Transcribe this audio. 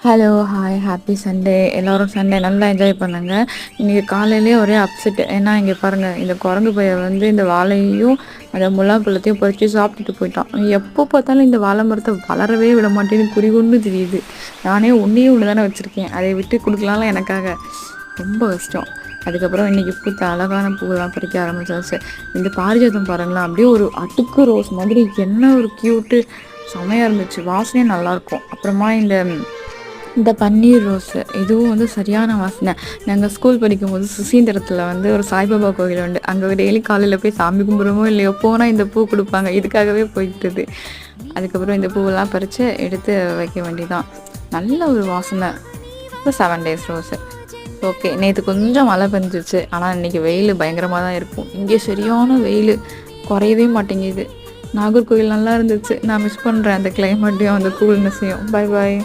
Hello, hi, happy Sunday. எல்லோரும் Sunday நல்லா enjoy பண்ணுங்க. இன்றைக்கி காலையிலேயே ஒரே அப்செட்டு. ஏன்னா இங்கே பாருங்கள், இந்த குரங்கு பைய வந்து இந்த வாழையையும் அந்த முலாப்பழத்தையும் பறித்து சாப்பிட்டுட்டு போயிட்டான். எப்போ பார்த்தாலும் இந்த வாழை மரத்தை வளரவே விட மாட்டேன்னு குறிகொண்டு தெரியுது. நானே ஒன்றே ஒன்று தானே வச்சுருக்கேன், அதை விட்டு கொடுக்கலாம்ல எனக்காக. ரொம்ப கஷ்டம். அதுக்கப்புறம் இன்றைக்கி பூத்த அழகான பூவெல்லாம் பறிக்க ஆரம்பிச்சாச்சு. இந்த பாரிஜாதம் பாருங்களேன், அப்படியே ஒரு அடுக்கு ரோஸ் மாதிரி என்ன ஒரு க்யூட்டு, செமையாக இருந்துச்சு. வாசனையும் நல்லாயிருக்கும். அப்புறமா இந்த பன்னீர் ரோஸு, இதுவும் வந்து சரியான வாசனை. நாங்கள் ஸ்கூல் படிக்கும்போது சுசீந்திரத்தில் வந்து ஒரு சாய்பாபா கோவில் உண்டு. அங்கே டெய்லி காலையில் போய் சாமி கும்பிட்றோமோ இல்லையோ, போனால் இந்த பூ கொடுப்பாங்க. இதுக்காகவே போயிட்டுது. அதுக்கப்புறம் இந்த பூவெல்லாம் பறித்து எடுத்து வைக்க வேண்டியதான். நல்ல ஒரு வாசனை. இப்போ 7 days ரோஸு. ஓகே, நேற்று கொஞ்சம் மழை பெஞ்சிச்சு. ஆனால் இன்றைக்கி வெயில் பயங்கரமாக தான் இருக்கும். இங்கே சரியான வெயில், குறையவே மாட்டேங்குது. நாகர்கோவில் நல்லா இருந்துச்சு. நான் மிஸ் பண்ணுறேன் அந்த கிளைமேட்டையும் அந்த கூல்னஸையும். Bye bye.